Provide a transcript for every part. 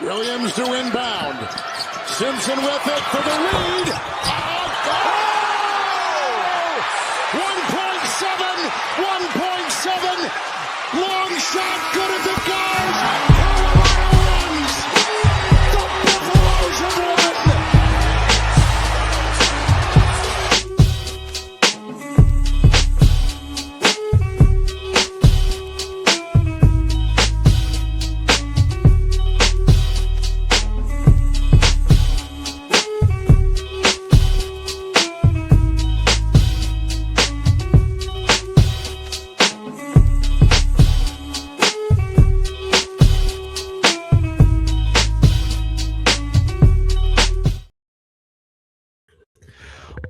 Williams to inbound. Simpson with it for the lead. Oh! 1.7. Long shot, good as it goes. Colorado wins. The Buffaloes have won.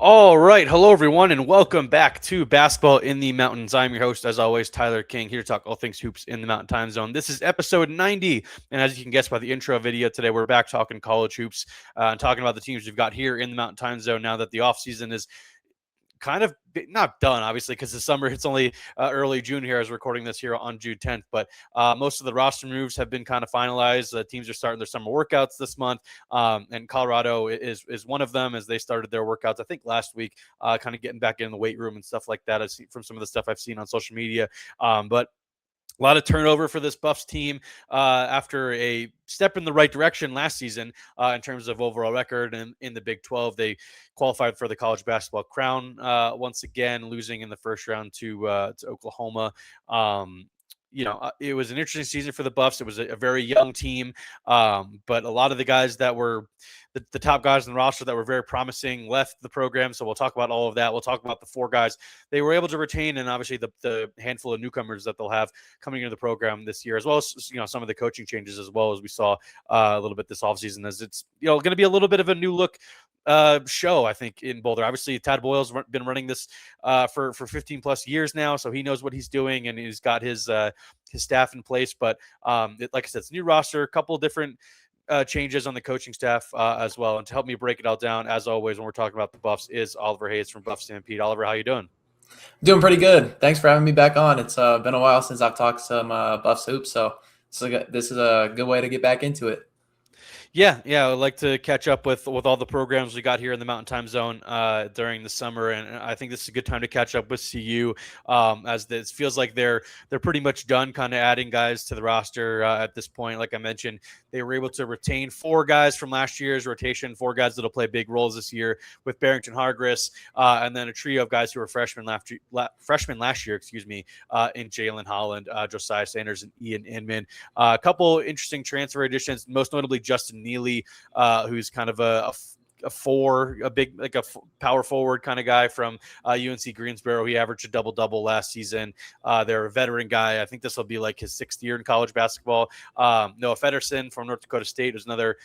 All right. Hello, everyone, and welcome back to Basketball in the Mountains. I'm your host, as always, Tyler King, here to talk all things hoops in the Mountain Time Zone. This is episode 90, and as you can guess by the intro video today, we're back talking college hoops and talking about the teams we've got here in the Mountain Time Zone now that the offseason is kind of not done, obviously, because the summer, it's only early June here as we're recording this here on June 10th. But most of the roster moves have been kind of finalized. Teams are starting their summer workouts this month, and Colorado is one of them as they started their workouts, I think, last week, kind of getting back in the weight room and stuff like that. I've seen from some of the stuff I've seen on social media. But a lot of turnover for this Buffs team after a step in the right direction last season in terms of overall record. And in the Big 12, they qualified for the college basketball crown once again, losing in the first round to Oklahoma. It was an interesting season for the Buffs. It was a very young team, but a lot of the guys that were the top guys in the roster that were very promising left the program. So we'll talk about all of that. We'll talk about the four guys they were able to retain, and obviously the handful of newcomers that they'll have coming into the program this year, as well as some of the coaching changes, as well as we saw a little bit this offseason, as it's going to be a little bit of a new look show, I think, in Boulder. Obviously, Tad Boyle's been running this for 15 plus years now, so he knows what he's doing, and he's got his staff in place. But like I said, it's a new roster, a couple of different changes on the coaching staff as well. And to help me break it all down, as always, when we're talking about the Buffs, is Oliver Hayes from BuffStampede. Oliver, how you doing? Doing pretty good. Thanks for having me back on. It's been a while since I've talked some Buffs hoops, so this is a good way to get back into it. Yeah, I'd like to catch up with all the programs we got here in the Mountain Time Zone during the summer, and I think this is a good time to catch up with CU as this feels like they're pretty much done kind of adding guys to the roster at this point. Like I mentioned, they were able to retain four guys from last year's rotation, four guys that'll play big roles this year with Barrington Hargress, and then a trio of guys who were freshmen last year, in Jalen Holland, Josiah Sanders, and Ian Inman. A couple interesting transfer additions, most notably Justin Neely, who's kind of a power forward kind of guy from UNC Greensboro. He averaged a double-double last season. They're a veteran guy. I think this will be like his sixth year in college basketball. Noah Feddersen from North Dakota State is another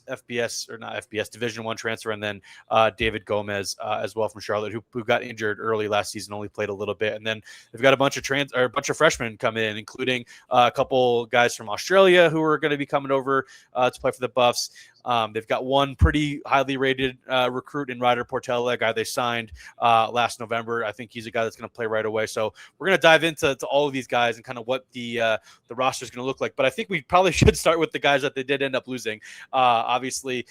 Division I transfer, and then David Gomez as well from Charlotte, who got injured early last season, only played a little bit. And then they've got a bunch of freshmen come in, including a couple guys from Australia who are going to be coming over to play for the Buffs. They've got one pretty highly rated recruit in Ryder Portela, a guy they signed last November. I think he's a guy that's going to play right away. So we're going to dive into all of these guys and kind of what the roster is going to look like. But I think we probably should start with the guys that they did end up losing. Obviously,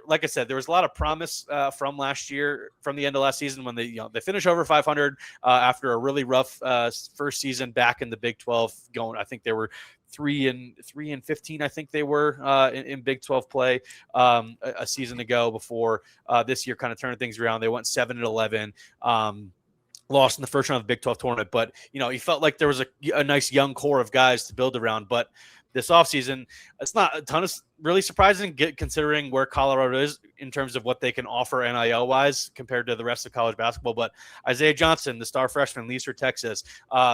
like I said, there was a lot of promise from last year, from the end of last season, when they finished over 500 after a really rough first season back in the Big 12. I think they were 3-15. I think they were in Big 12 play a season ago before this year kind of turning things around. They went 7-11. Lost in the first round of the Big 12 tournament, but he felt like there was a nice young core of guys to build around. But this offseason, it's not a ton of really surprising considering where Colorado is in terms of what they can offer NIL-wise compared to the rest of college basketball. But Isaiah Johnson, the star freshman, leaves for Texas.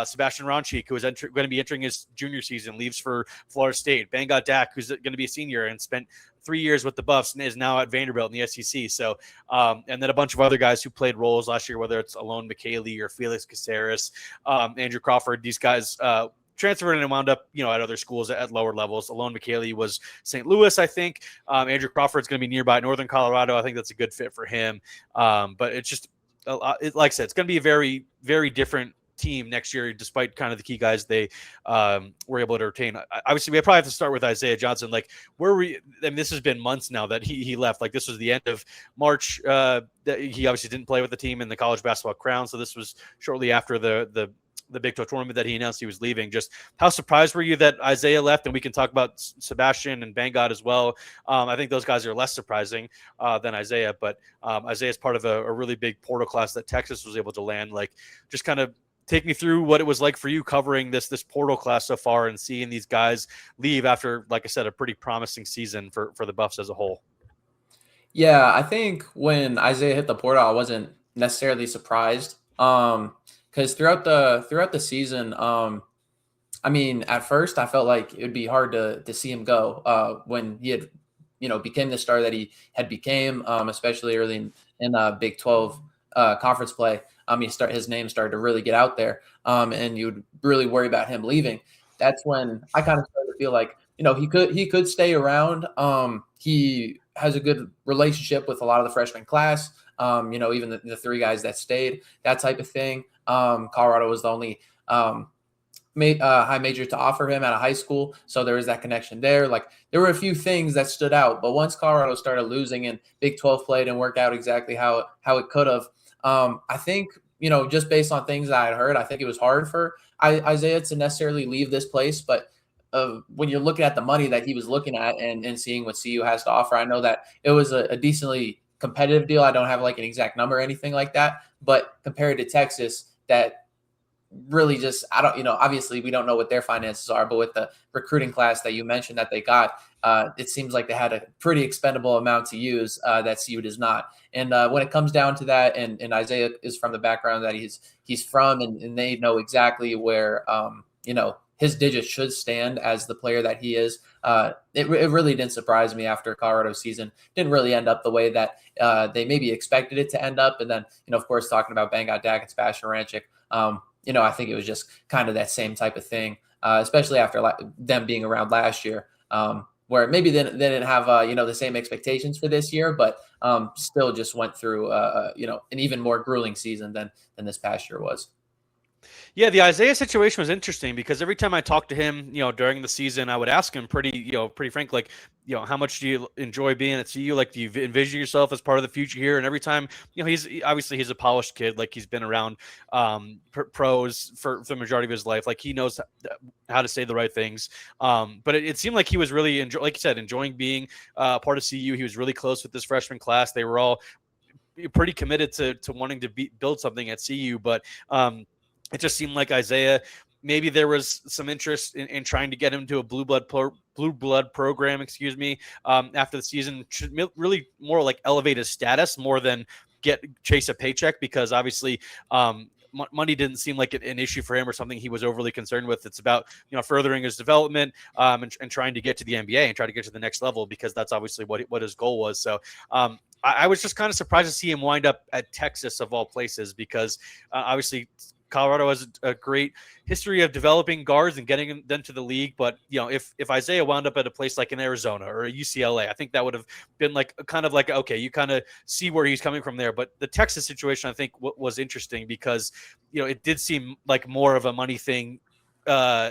Sebastian Rancik, who is going to be entering his junior season, leaves for Florida State. Bangot, who's going to be a senior and spent 3 years with the Buffs and is now at Vanderbilt in the SEC. So, and then a bunch of other guys who played roles last year, whether it's Alon McKaylee or Felix Caceres, Andrew Crawford. These guys transferred and wound up, at other schools at lower levels. Alon McKaylee was St. Louis, I think. Andrew Crawford's going to be nearby Northern Colorado. I think that's a good fit for him. But it's just, like I said, it's going to be a very, very different team next year, despite kind of the key guys they were able to retain. Obviously, we probably have to start with Isaiah Johnson. Like, where were you? I mean, this has been months now that he left. Like, this was the end of March. That he obviously didn't play with the team in the college basketball crown, so this was shortly after the Big 12 tournament that he announced he was leaving. Just how surprised were you that Isaiah left? And we can talk about Sebastian and Bangot as well. I think those guys are less surprising than Isaiah, but Isaiah is part of a really big portal class that Texas was able to land. Like, just kind of take me through what it was like for you covering this portal class so far and seeing these guys leave after, like I said, a pretty promising season for the Buffs as a whole. Yeah, I think when Isaiah hit the portal, I wasn't necessarily surprised. Because throughout the season, I mean, at first I felt like it would be hard to see him go when he had, became the star that he had became, especially early in Big 12 conference play. His name started to really get out there, and you'd really worry about him leaving. That's when I kind of started to feel like, he could stay around. He has a good relationship with a lot of the freshman class. Even the three guys that stayed, that type of thing. Colorado was the only high major to offer him out of high school, so there was that connection there. Like, there were a few things that stood out, but once Colorado started losing and Big 12 play didn't work out exactly how it could have, I think, just based on things that I had heard, I think it was hard for Isaiah to necessarily leave this place. But when you're looking at the money that he was looking at and seeing what CU has to offer, I know that it was a decently competitive deal. I don't have like an exact number or anything like that, but compared to Texas, that really just, obviously we don't know what their finances are, but with the recruiting class that you mentioned that they got, it seems like they had a pretty expendable amount to use that CU does not. And when it comes down to that, and Isaiah is from the background that he's from, and they know exactly where, his digits should stand as the player that he is. It really didn't surprise me after Colorado's season. Didn't really end up the way that they maybe expected it to end up. And then, of course, talking about Bangot and Sebastian Rancik, I think it was just kind of that same type of thing, especially after them being around last year, where maybe they didn't have, the same expectations for this year, but still just went through, an even more grueling season than this past year was. Yeah, the Isaiah situation was interesting because every time I talked to him, during the season, I would ask him pretty frank, like, how much do you enjoy being at CU? Like, do you envision yourself as part of the future here? And every time, he's a polished kid. Like, he's been around pros for the majority of his life. Like, he knows how to say the right things. But it seemed like he was really, like you said, enjoying being part of CU. He was really close with this freshman class. They were all pretty committed to wanting to build something at CU, but it just seemed like Isaiah, maybe there was some interest in trying to get him to a blue blood program, after the season, should really more like elevate his status more than chase a paycheck, because obviously money didn't seem like an issue for him or something he was overly concerned with. It's about, furthering his development and trying to get to the NBA and try to get to the next level, because that's obviously what his goal was. So I was just kind of surprised to see him wind up at Texas of all places, because obviously Colorado has a great history of developing guards and getting them to the league. But, if Isaiah wound up at a place like in Arizona or a UCLA, I think that would have been okay, you kind of see where he's coming from there. But the Texas situation, I think, was interesting because, it did seem like more of a money thing.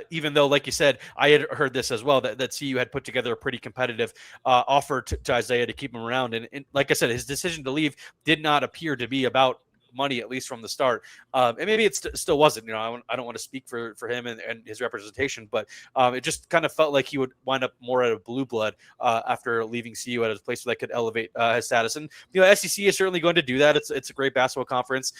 Even though, like you said, I had heard this as well, that CU had put together a pretty competitive offer to Isaiah to keep him around. And like I said, his decision to leave did not appear to be about money, at least from the start. And maybe it still wasn't. I don't want to speak for him and his representation, but it just kind of felt like he would wind up more at a blue blood after leaving CU at a place that could elevate his status. And SEC is certainly going to do that. It's a great basketball conference.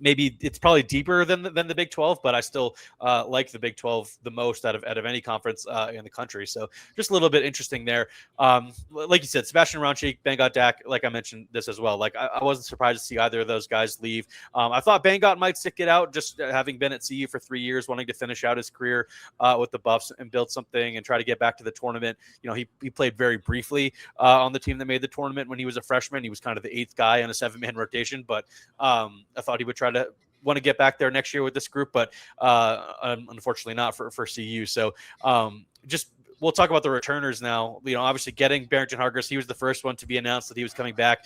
It's probably deeper than the Big 12, but I still like the Big 12 the most out of any conference in the country. So just a little bit interesting there. Like you said, Sebastian Rancik, Bangot, like I mentioned this as well. Like, I wasn't surprised to see either of those guys leave. I thought Bangot might stick it out, just having been at CU for 3 years, wanting to finish out his career with the Buffs and build something and try to get back to the tournament. He played very briefly on the team that made the tournament when he was a freshman. He was kind of the 8th guy on a 7-man rotation, but I thought he would want to get back there next year with this group, but unfortunately not for CU. So just we'll talk about the returners now. Obviously getting Barrington Hargis, he was the first one to be announced that he was coming back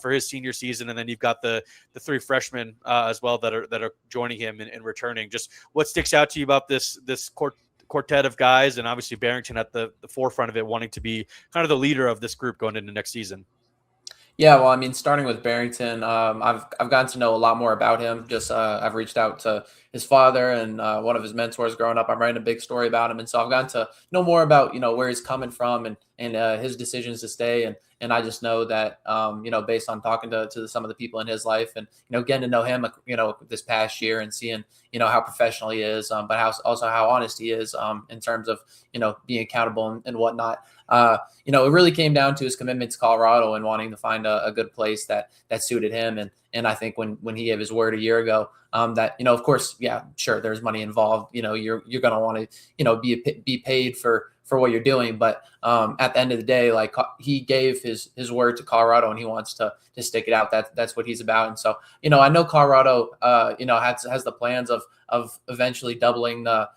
for his senior season, and then you've got the three freshmen as well that are joining him and returning. Just what sticks out to you about this quartet of guys, and obviously Barrington at the forefront of it, wanting to be kind of the leader of this group going into next season? Yeah, well, I mean, starting with Barrington, I've gotten to know a lot more about him. Just I've reached out to his father and one of his mentors growing up. I'm writing a big story about him, and so I've gotten to know more about where he's coming from and his decisions to stay. And I just know that based on talking to some of the people in his life and getting to know him this past year and seeing how professional he is, but also how honest he is in terms of being accountable and whatnot. It really came down to his commitment to Colorado and wanting to find a good place that suited him. And I think when he gave his word a year ago, that of course, yeah, sure, there's money involved. You're going to want to be paid for what you're doing, but at the end of the day, like, he gave his word to Colorado and he wants to stick it out. That's what he's about. And so I know Colorado has the plans of eventually doubling the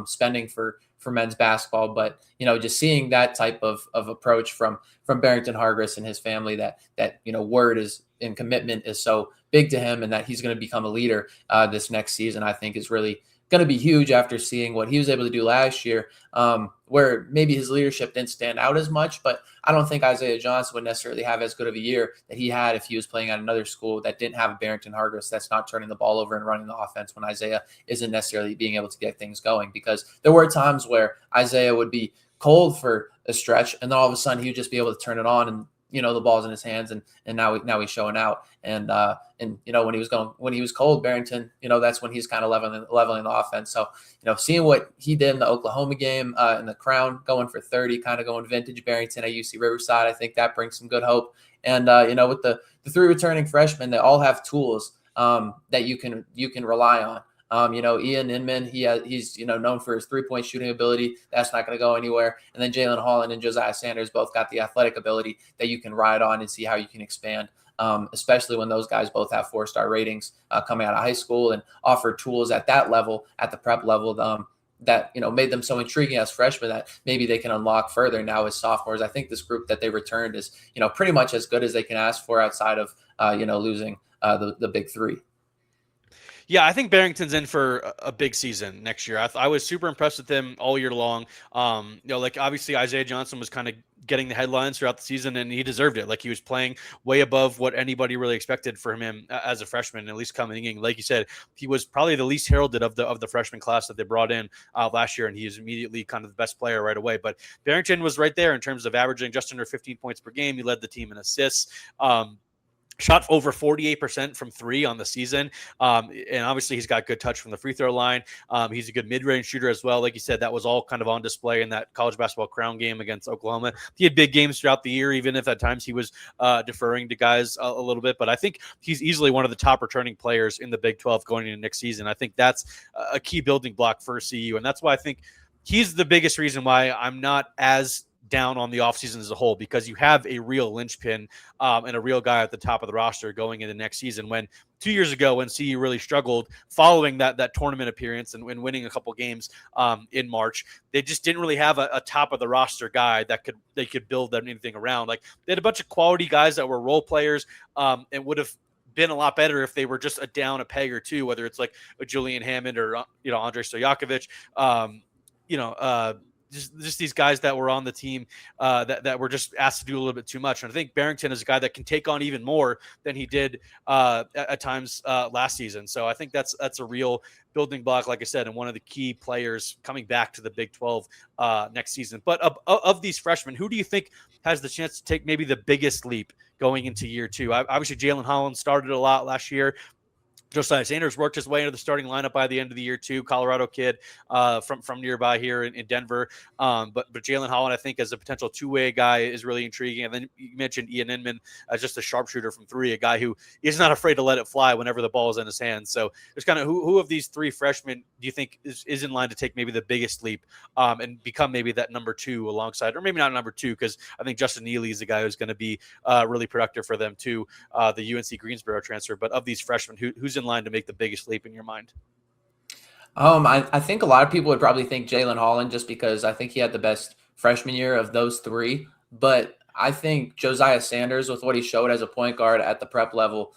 spending for men's basketball, but just seeing that type of approach from Barrington Hargis and his family, that word is and commitment is so big to him, and that he's going to become a leader this next season, I think is really going to be huge after seeing what he was able to do last year, where maybe his leadership didn't stand out as much, but I don't think Isaiah Johnson would necessarily have as good of a year that he had if he was playing at another school that didn't have a Barrington Hargis that's not turning the ball over and running the offense when Isaiah isn't necessarily being able to get things going. Because there were times where Isaiah would be cold for a stretch, and then all of a sudden he would just be able to turn it on, and the ball's in his hands, and now he's showing out. And when he was cold, Barrington, that's when he's kind of leveling the offense. So, seeing what he did in the Oklahoma game, in the Crown, going for 30, kind of going vintage Barrington at UC Riverside, I think that brings some good hope. And, with the three returning freshmen, they all have tools that you can rely on. Ian Inman, he's known for his 3-point shooting ability. That's not going to go anywhere. And then Jalen Holland and Josiah Sanders both got the athletic ability that you can ride on and see how you can expand, especially when those guys both have 4-star ratings coming out of high school and offer tools at that level, at the prep level, that made them so intriguing as freshmen that maybe they can unlock further now as sophomores. I think this group that they returned is pretty much as good as they can ask for outside of losing the big three. Yeah, I think Barrington's in for a big season next year. I was super impressed with him all year long. Like, obviously Isaiah Johnson was kind of getting the headlines throughout the season, and he deserved it. Like, he was playing way above what anybody really expected from him as a freshman, at least coming in. Like you said, he was probably the least heralded of the freshman class that they brought in last year, and he is immediately kind of the best player right away. But Barrington was right there in terms of averaging just under 15 points per game. He led the team in assists. Shot over 48% from three on the season. And obviously he's got good touch from the free throw line. He's a good mid-range shooter as well. Like you said, that was all kind of on display in that college basketball crown game against Oklahoma. He had big games throughout the year, even if at times he was deferring to guys a little bit. But I think he's easily one of the top returning players in the Big 12 going into next season. I think that's a key building block for CU. And that's why I think he's the biggest reason why I'm not as down on the offseason as a whole, because you have a real linchpin and a real guy at the top of the roster going into next season. When 2 years ago, when CU really struggled following that tournament appearance and winning a couple games in March, they just didn't really have a top of the roster guy that they could build anything around. Like, they had a bunch of quality guys that were role players and would have been a lot better if they were just down a peg or two, whether it's like a Julian Hammond or Andre Stojakovic, just these guys that were on the team that were just asked to do a little bit too much. And I think Barrington is a guy that can take on even more than he did at times last season. So I think that's a real building block, like I said, and one of the key players coming back to the Big 12 next season. But of these freshmen, who do you think has the chance to take maybe the biggest leap going into year two? Obviously, Jalen Holland started a lot last year. Josiah Sanders worked his way into the starting lineup by the end of the year too. Colorado kid from nearby here in Denver. But Jalen Holland, I think, as a potential two-way guy is really intriguing. And then you mentioned Ian Inman as just a sharpshooter from three, a guy who is not afraid to let it fly whenever the ball is in his hands. So there's kind of who of these three freshmen do you think is in line to take maybe the biggest leap and become maybe that number two alongside, or maybe not number two, because I think Justin Neely is a guy who's going to be really productive for them too, the UNC Greensboro transfer. But of these freshmen, who's in line to make the biggest leap in your mind? I think a lot of people would probably think Jalen Holland, just because I think he had the best freshman year of those three. But I think Josiah Sanders, with what he showed as a point guard at the prep level,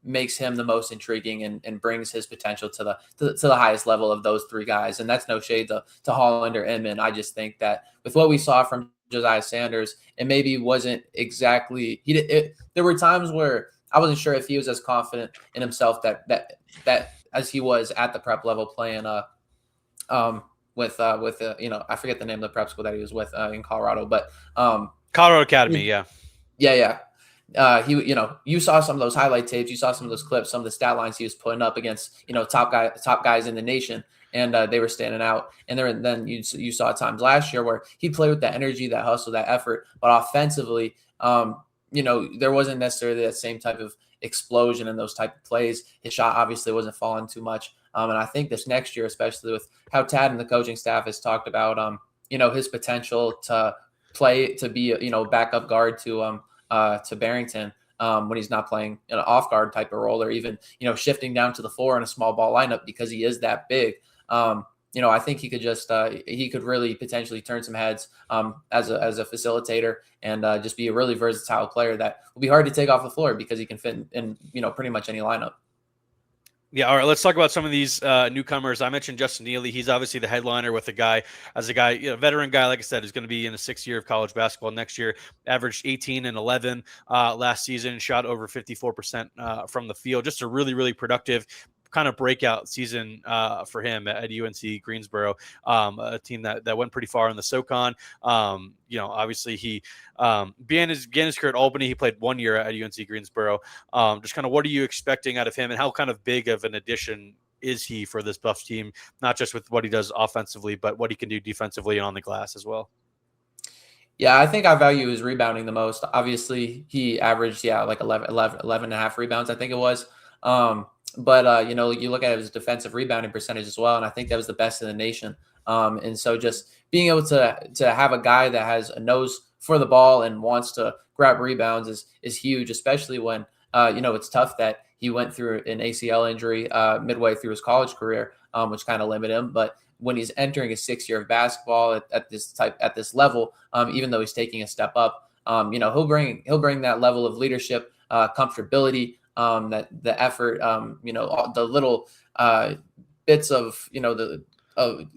makes him the most intriguing and brings his potential to the highest level of those three guys. And that's no shade to Holland or Inman. I just think that with what we saw from Josiah Sanders, it maybe wasn't exactly there were times where I wasn't sure if he was as confident in himself that as he was at the prep level playing with I forget the name of the prep school that he was with in Colorado, but Colorado Academy, yeah. You saw some of those highlight tapes, you saw some of those clips, some of the stat lines he was putting up against top guys in the nation, and they were standing out. And then you saw times last year where he played with that energy, that hustle, that effort, but offensively, there wasn't necessarily that same type of explosion in those type of plays. His shot obviously wasn't falling too much. And I think this next year, especially with how Tad and the coaching staff has talked about, his potential to play, to be a backup guard to Barrington when he's not playing an off guard type of role, or even, shifting down to the floor in a small ball lineup because he is that big. I think he could really potentially turn some heads as a facilitator and just be a really versatile player that will be hard to take off the floor because he can fit in pretty much any lineup. Yeah, all right, let's talk about some of these newcomers. I mentioned Justin Neely. He's obviously the headliner with a veteran guy, like I said, who's going to be in the 6th year of college basketball next year. Averaged 18 and 11 last season, shot over 54% from the field. Just a really, really productive kind of breakout season for him at UNC Greensboro, a team that went pretty far in the SoCon. Obviously he began his career at Albany. He played 1 year at UNC Greensboro. Just kind of what are you expecting out of him, and how kind of big of an addition is he for this Buffs team, not just with what he does offensively, but what he can do defensively and on the glass as well? Yeah, I think I value his rebounding the most. Obviously, he averaged, like 11 and a half rebounds, I think it was. But you look at his defensive rebounding percentage as well, and I think that was the best in the nation. And so just being able to have a guy that has a nose for the ball and wants to grab rebounds is huge, especially when it's tough that he went through an ACL injury midway through his college career, which kind of limited him. But when he's entering his 6th year of basketball at this level, even though he's taking a step up, he'll bring that level of leadership, comfortability. That the effort, the little bits of, the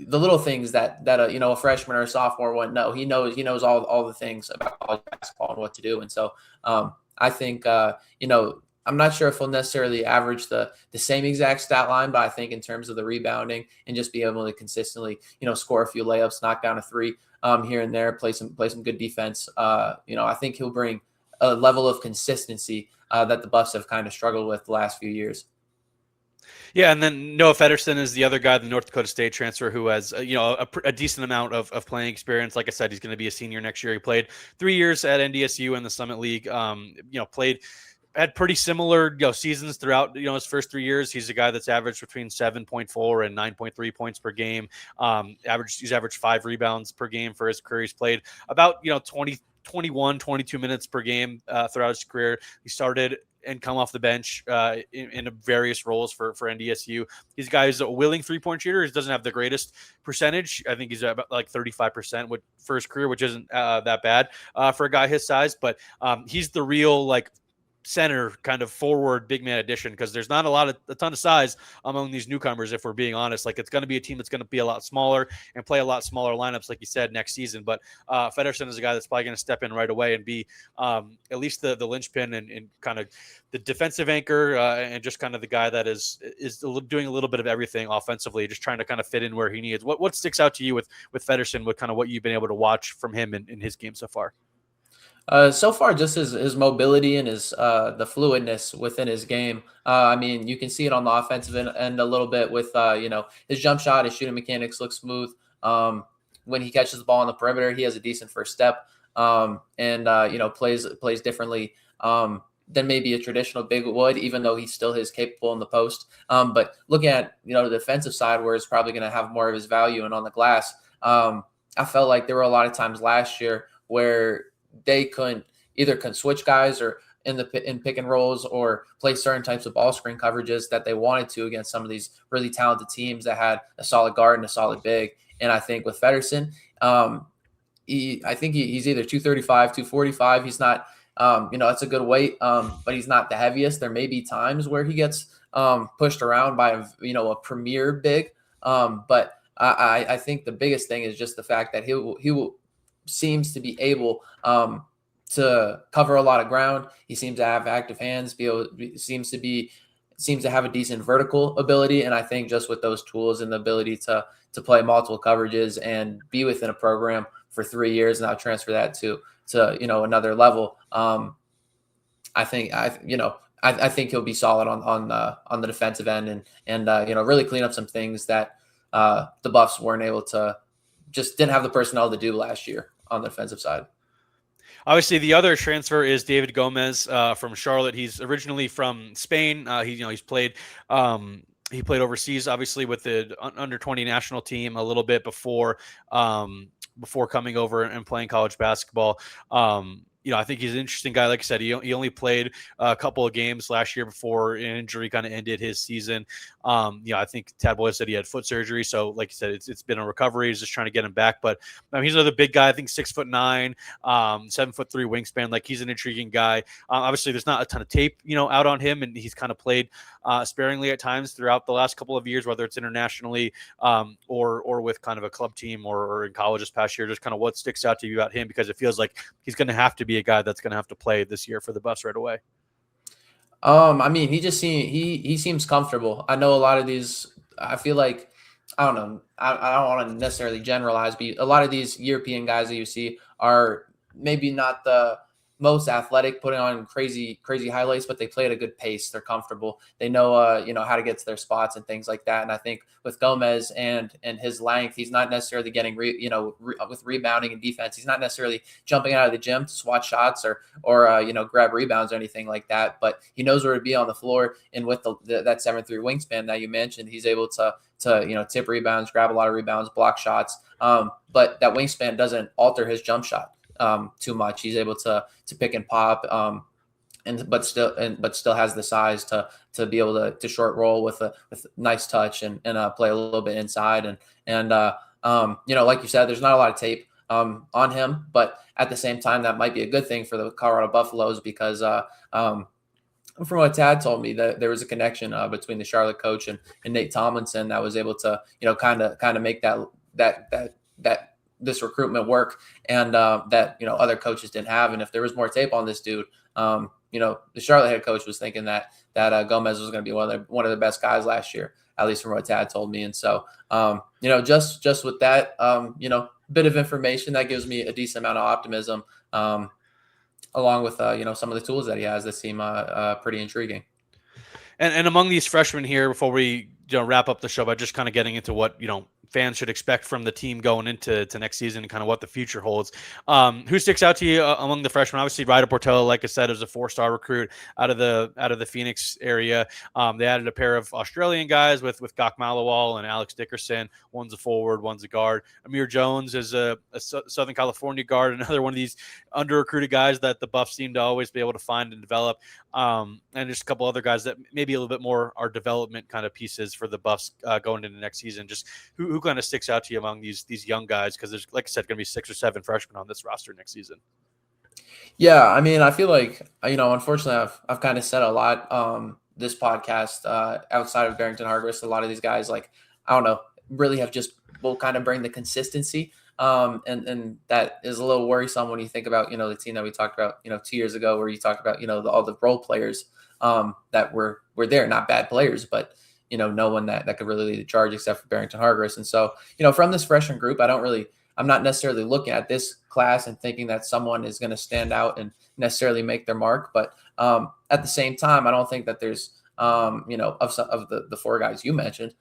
little things that a freshman or a sophomore wouldn't know. He knows all the things about college basketball and what to do. And so I think, I'm not sure if he'll necessarily average the same exact stat line, but I think in terms of the rebounding and just be able to consistently, score a few layups, knock down a three here and there, play some good defense. I think he'll bring a level of consistency that the Buffs have kind of struggled with the last few years. Yeah, and then Noah Federson is the other guy, the North Dakota State transfer, who has a decent amount of playing experience. Like I said, he's going to be a senior next year. He played 3 years at NDSU in the Summit League. Had pretty similar seasons throughout his first 3 years. He's a guy that's averaged between 7.4 and 9.3 points per game. He's averaged 5 rebounds per game for his career. He's played about 22 minutes per game throughout his career. He started and come off the bench in various roles for NDSU. He's a guy who's a willing 3-point shooter. He doesn't have the greatest percentage. I think he's about like 35% for his career, which isn't that bad for a guy his size. But he's the real center kind of forward big man addition, because there's not a ton of size among these newcomers, if we're being honest. It's going to be a team that's going to be a lot smaller and play a lot smaller lineups, like you said, next season. But Federson is a guy that's probably going to step in right away and be at least the linchpin and kind of the defensive anchor and just kind of the guy that is doing a little bit of everything offensively, just trying to kind of fit in where he needs. What sticks out to you with Federson, with kind of what you've been able to watch from him in his game so far? So far, just his mobility and his the fluidness within his game. You can see it on the offensive end a little bit with his jump shot, his shooting mechanics look smooth. When he catches the ball on the perimeter, he has a decent first step, and plays differently than maybe a traditional big would, even though he still is capable in the post. But looking at the defensive side, where it's probably going to have more of his value, and on the glass, I felt like there were a lot of times last year where they couldn't switch guys or in pick and rolls, or play certain types of ball screen coverages that they wanted to against some of these really talented teams that had a solid guard and a solid big. And I think with Federson, I think he's either 235, 245. He's not, that's a good weight, but he's not the heaviest. There may be times where he gets pushed around by a premier big, but I think the biggest thing is just the fact that he seems to be able to cover a lot of ground. He seems to have active hands. Seems to have a decent vertical ability, and I think just with those tools and the ability to play multiple coverages and be within a program for 3 years and now transfer that to another level. I think he'll be solid on the defensive end and really clean up some things that the Buffs weren't able to, just didn't have the personnel to do last year on the defensive side. Obviously, the other transfer is David Gomez from Charlotte. He's originally from Spain. He's played. He played overseas, obviously, with the under 20 national team a little bit before coming over and playing college basketball. I think he's an interesting guy. Like I said, he only played a couple of games last year before an injury kind of ended his season. I think Tad Boyle said he had foot surgery. So like you said, it's been a recovery. He's just trying to get him back. But he's another big guy. I think 6'9", 7'3" wingspan. Like, he's an intriguing guy. Obviously, there's not a ton of tape, out on him, and he's kind of played sparingly at times throughout the last couple of years, whether it's internationally or with kind of a club team or in college this past year. Just kind of what sticks out to you about him, because it feels like he's going to have to be a guy that's going to have to play this year for the Buffs right away. He seems comfortable. I know a lot of these, I feel like, I don't know, I don't want to necessarily generalize, but a lot of these European guys that you see are maybe not the most athletic, putting on crazy highlights, but they play at a good pace. They're comfortable. They know, how to get to their spots and things like that. And I think with Gomez and his length, he's not necessarily getting, with rebounding and defense, he's not necessarily jumping out of the gym to swat shots or grab rebounds or anything like that. But he knows where to be on the floor. And with that 7'3" wingspan that you mentioned, he's able to tip rebounds, grab a lot of rebounds, block shots. But that wingspan doesn't alter his jump shot too much. He's able to pick and pop, but still has the size to be able to short roll with a nice touch and play a little bit inside. And like you said, there's not a lot of tape on him, but at the same time, that might be a good thing for the Colorado Buffaloes, because from what Tad told me, that there was a connection between the Charlotte coach and Nate Tomlinson that was able to kind of make that this recruitment work, and that other coaches didn't have. And if there was more tape on this dude, the Charlotte head coach was thinking that Gomez was going to be one of the best guys last year, at least from what Tad told me. And so just with that bit of information, that gives me a decent amount of optimism, along with some of the tools that he has that seem pretty intriguing. And among these freshmen here, before we wrap up the show, by just kind of getting into what fans should expect from the team going into next season and kind of what the future holds. Who sticks out to you among the freshmen? Obviously, Ryder Portello, like I said, is a 4-star recruit out of the Phoenix area. They added a pair of Australian guys with Gok Malawal and Alex Dickerson. One's a forward, one's a guard. Amir Jones is a Southern California guard, another one of these under-recruited guys that the Buffs seem to always be able to find and develop. And just a couple other guys that maybe a little bit more are development kind of pieces for the Buffs going into next season. Just who kind of sticks out to you among these young guys? Because there's, like I said, going to be 6 or 7 freshmen on this roster next season. Yeah, I feel like, unfortunately, I've kind of said a lot this podcast outside of Barrington Hargress. A lot of these guys, really have just will kind of bring the consistency. And that is a little worrisome when you think about, the team that we talked about, 2 years ago, where you talked about, all the role players that were there, not bad players, but no one that could really lead the charge except for Barrington Hargress. And so, from this freshman group, I'm not necessarily looking at this class and thinking that someone is going to stand out and necessarily make their mark. But at the same time, I don't think that there's, of the 4 guys you mentioned,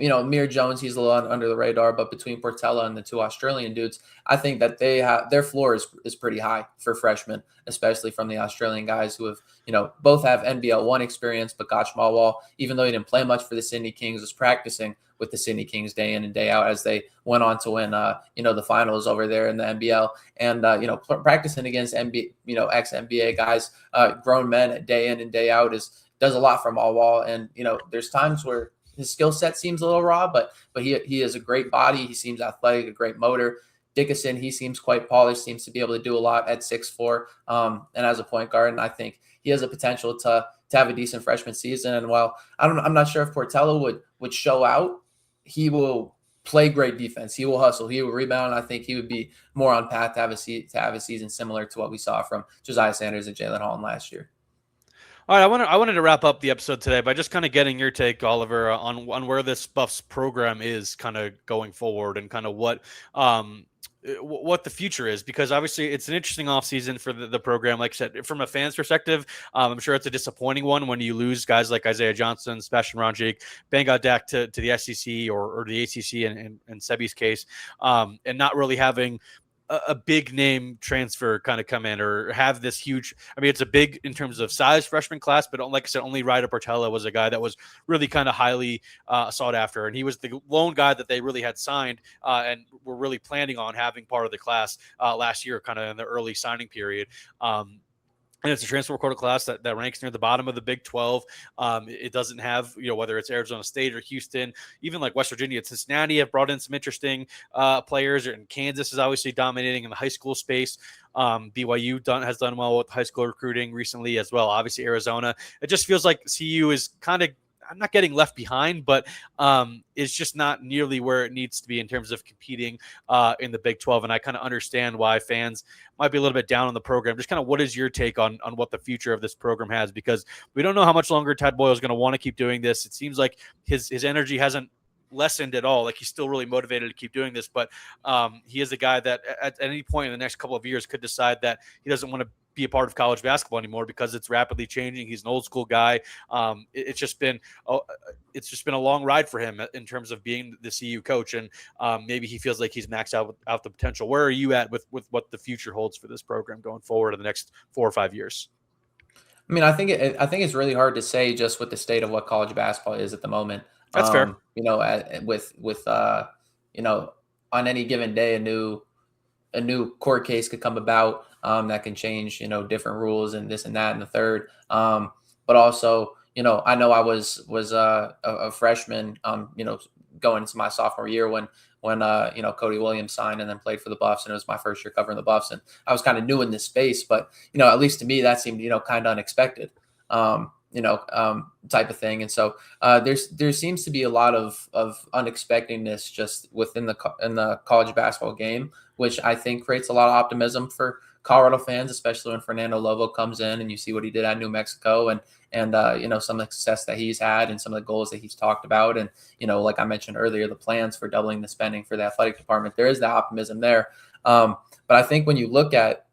Amir Jones, he's a little under the radar, but between Portella and the 2 Australian dudes, I think that their floor is pretty high for freshmen, especially from the Australian guys who have, both have NBL 1 experience, but Gotch Malwal, even though he didn't play much for the Sydney Kings, was practicing with the Sydney Kings day in and day out as they went on to win, the finals over there in the NBL, and, practicing against ex-NBA guys, grown men day in and day out does a lot for Malwal. And, there's times where his skill set seems a little raw, but he has a great body. He seems athletic, a great motor. Dickinson, he seems quite polished, seems to be able to do a lot at 6'4", and as a point guard. And I think he has a potential to have a decent freshman season. And while I'm not sure if Portello would show out, he will play great defense. He will hustle. He will rebound. I think he would be more on path to have a season similar to what we saw from Josiah Sanders and Jalen Holland last year. All right, I wanted to wrap up the episode today by just kind of getting your take, Oliver, on where this Buffs program is kind of going forward and kind of what the future is, because obviously it's an interesting offseason for the program. Like I said, from a fan's perspective, I'm sure it's a disappointing one when you lose guys like Isaiah Johnson, Sebastian Rancik, Bangot to the SEC or the ACC in Sebi's case, and not really having a big name transfer kind of come in or have this huge. I mean, it's a big in terms of size freshman class, but like I said, only Ryder Portella was a guy that was really kind of highly sought after, and he was the lone guy that they really had signed and were really planning on having part of the class last year, kind of in the early signing period. And it's a transfer portal class that ranks near the bottom of the Big 12. It doesn't have, whether it's Arizona State or Houston, even like West Virginia and Cincinnati have brought in some interesting players, and Kansas is obviously dominating in the high school space. BYU has done well with high school recruiting recently as well. Obviously, Arizona. It just feels like CU is kind of, I'm not getting left behind, but it's just not nearly where it needs to be in terms of competing in the Big 12. And I kind of understand why fans might be a little bit down on the program. Just kind of what is your take on what the future of this program has? Because we don't know how much longer Tad Boyle is going to want to keep doing this. It seems like his energy hasn't lessened at all. Like, he's still really motivated to keep doing this, but he is a guy that at any point in the next couple of years could decide that he doesn't want to be a part of college basketball anymore because it's rapidly changing. He's an old school guy. It's just been a long ride for him in terms of being the CU coach, and maybe he feels like he's maxed out the potential. Where are you at with what the future holds for this program going forward in the next 4 or 5 years? I mean, I think it's really hard to say just with the state of what college basketball is at the moment. That's fair. With on any given day, a new court case could come about that can change, different rules and this and that and the third. But also, I know I was a freshman, going into my sophomore year when Cody Williams signed and then played for the Buffs, and it was my first year covering the Buffs, and I was kind of new in this space, but at least to me that seemed kind of unexpected. Type of thing. And so there seems to be a lot of unexpectedness just within in the college basketball game, which I think creates a lot of optimism for Colorado fans, especially when Fernando Lobo comes in and you see what he did at New Mexico and some of the success that he's had and some of the goals that he's talked about. And, like I mentioned earlier, the plans for doubling the spending for the athletic department, there is the optimism there. But I think when you look at,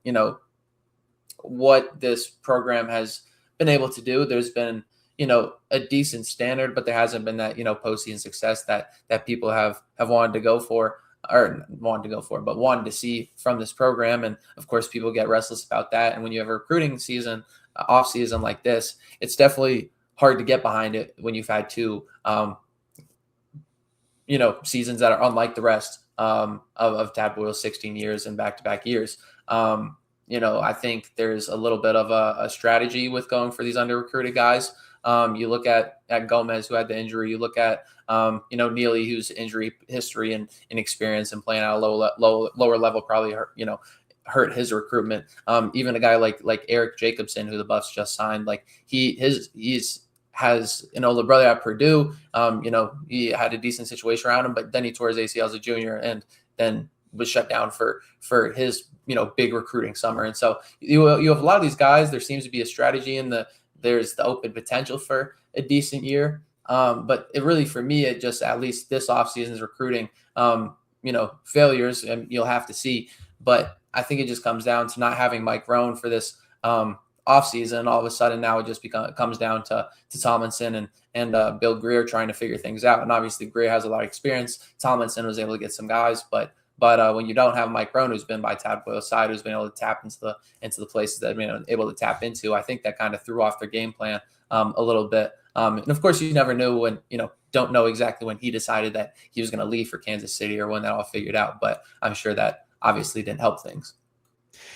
what this program has been able to do, there's been, a decent standard, but there hasn't been that, postseason success that people have wanted to go for, but wanted to see from this program. And of course, people get restless about that. And when you have a recruiting season, off season like this, it's definitely hard to get behind it when you've had two, seasons that are unlike the rest of Tad Boyle's 16 years and back-to-back years. I think there's a little bit of a strategy with going for these under-recruited guys. You look at Gomez, who had the injury. You look at, Neely, whose injury history and experience and playing at a lower level probably hurt his recruitment. Even a guy like Eric Jacobson, who the Buffs just signed, like he has an older brother at Purdue. He had a decent situation around him, but then he tore his ACL as a junior and then was shut down for his big recruiting summer. And so you have a lot of these guys. There seems to be a strategy there's the open potential for a decent year. But it really, for me, it just, at least this offseason's recruiting, failures, and you'll have to see. But I think it just comes down to not having Mike Rohn for this offseason. All of a sudden now it just comes down to Tomlinson and Bill Greer trying to figure things out. And obviously Greer has a lot of experience. Tomlinson was able to get some guys, but when you don't have Mike Rohn, who's been by Tad Boyle's side, who's been able to tap into the places that they've been able to tap into, I think that kind of threw off their game plan a little bit. And of course, you never knew when, don't know exactly when he decided that he was going to leave for Kansas City or when that all figured out. But I'm sure that obviously didn't help things.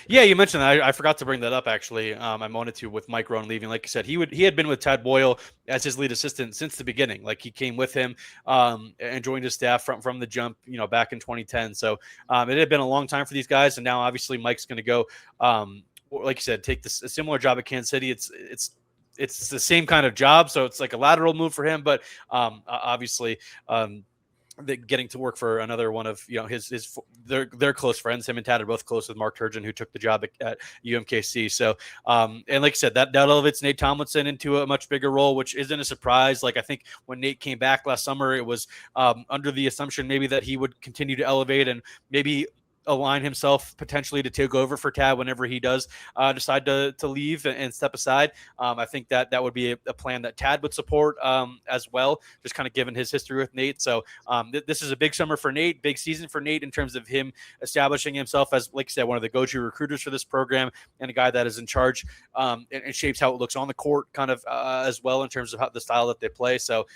Yeah, you mentioned that. I forgot to bring that up actually. I wanted to with Mike Rohn leaving. Like I said, he had been with Tad Boyle as his lead assistant since the beginning. Like he came with him and joined his staff from the jump, back in 2010. So it had been a long time for these guys, and now obviously Mike's going to go, like you said, take a similar job at Kansas City. It's the same kind of job, so it's like a lateral move for him, but obviously. Getting to work for another one of his they're close friends. Him and Tad are both close with Mark Turgeon, who took the job at UMKC. So and like I said, that elevates Nate Tomlinson into a much bigger role, which isn't a surprise. Like I think when Nate came back last summer, it was under the assumption maybe that he would continue to elevate and maybe align himself potentially to take over for Tad whenever he does decide to leave and step aside. I think that would be a plan that Tad would support as well, just kind of given his history with Nate. So this is a big summer for Nate, big season for Nate in terms of him establishing himself as, like I said, one of the go-to recruiters for this program and a guy that is in charge and shapes how it looks on the court kind of as well in terms of how the style that they play. So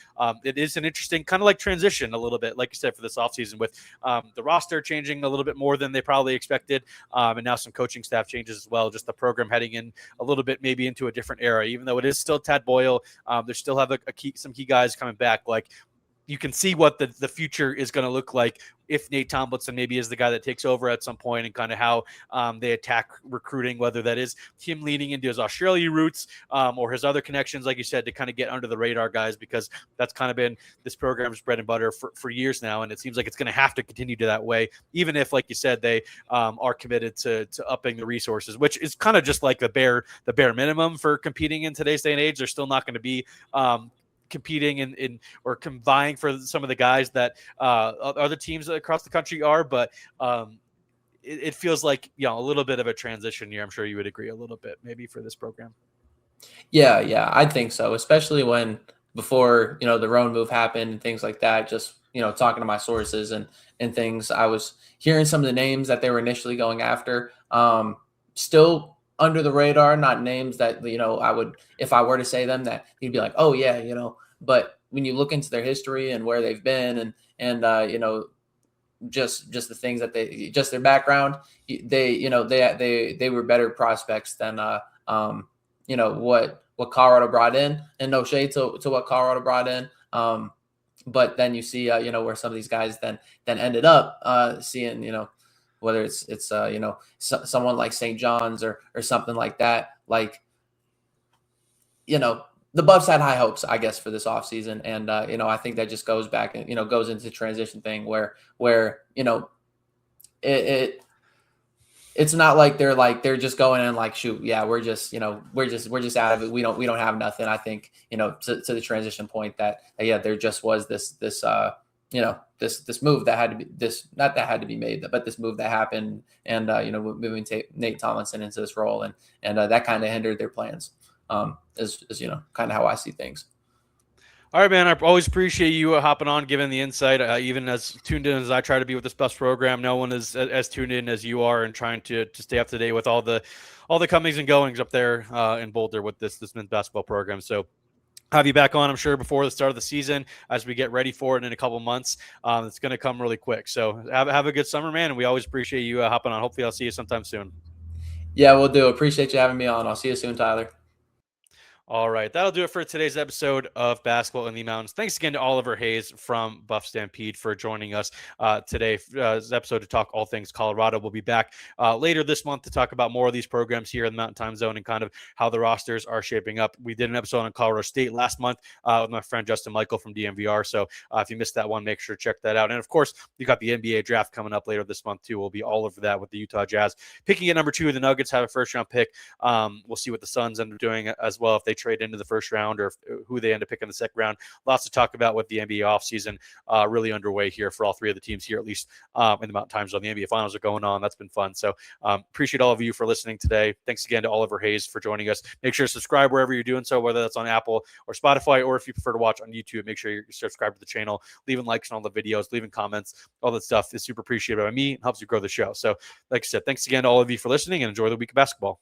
it is an interesting kind of like transition a little bit, like you said, for this offseason with the roster changing a little bit more than they probably expected. And now some coaching staff changes as well. Just the program heading in a little bit, maybe into a different era, even though it is still Tad Boyle. They still have some key guys coming back. Like you can see what the future is going to look like if Nate Tomlinson maybe is the guy that takes over at some point, and kind of how they attack recruiting, whether that is him leaning into his Australia roots or his other connections, like you said, to kind of get under the radar guys, because that's kind of been this program's bread and butter for years now. And it seems like it's going to have to continue to that way, even if, like you said, they are committed to upping the resources, which is kind of just like the bare minimum for competing in today's day and age. They're still not going to be competing in or vying for some of the guys that other teams across the country are, but it feels like a little bit of a transition year. I'm sure you would agree a little bit maybe for this program. Yeah, I think so, especially when before the Roan move happened and things like that. Just talking to my sources and things, I was hearing some of the names that they were initially going after. Still under the radar, not names that I would, if I were to say them, that you'd be like, oh yeah, But when you look into their history and where they've been and just the things that just their background, they were better prospects than what Colorado brought in, and no shade to what Colorado brought in. But then you see where some of these guys then ended up seeing whether it's someone like St. John's or something like that. Like the Buffs had high hopes, I guess, for this offseason. And I think that just goes back and goes into the transition thing where it's not like they're just going in like, shoot, yeah, we're just out of it. We don't have nothing. I think to the transition point that there just was this move that had to be made, but this move that happened, and moving Nate Tomlinson into this role, and that kind of hindered their plans. Is kind of how I see things. All right, man. I always appreciate you hopping on, giving the insight. Even as tuned in as I try to be with this Buffs program, no one is as tuned in as you are, and trying to stay up to date with all the comings and goings up there in Boulder with this men's basketball program. So have you back on, I'm sure, before the start of the season as we get ready for it in a couple months. It's going to come really quick. So have a good summer, man. And we always appreciate you hopping on. Hopefully I'll see you sometime soon. Yeah, we'll do. Appreciate you having me on. I'll see you soon, Tyler. All right, that'll do it for today's episode of Basketball in the Mountains. Thanks again to Oliver Hayes from BuffStampede for joining us today. This episode to talk all things Colorado. We'll be back later this month to talk about more of these programs here in the Mountain Time Zone and kind of how the rosters are shaping up. We did an episode on Colorado State last month with my friend Justin Michael from DMVR. So if you missed that one, make sure to check that out. And of course, you got the NBA draft coming up later this month too. We'll be all over that with the Utah Jazz picking at number 2. The Nuggets have a first-round pick. We'll see what the Suns end up doing as well if they trade into the first round or who they end up picking in the second round. Lots to talk about with the NBA offseason really underway here for all 3 of the teams here, at least in the Mountain Time Zone. The NBA Finals are going on. That's been fun. So appreciate all of you for listening today. Thanks again to Oliver Hayes for joining us. Make sure to subscribe wherever you're doing so, whether that's on Apple or Spotify, or if you prefer to watch on YouTube, make sure you're subscribed to the channel, leaving likes on all the videos, leaving comments. All that stuff is super appreciated by me and helps you grow the show. So like I said, thanks again to all of you for listening, and enjoy the week of basketball.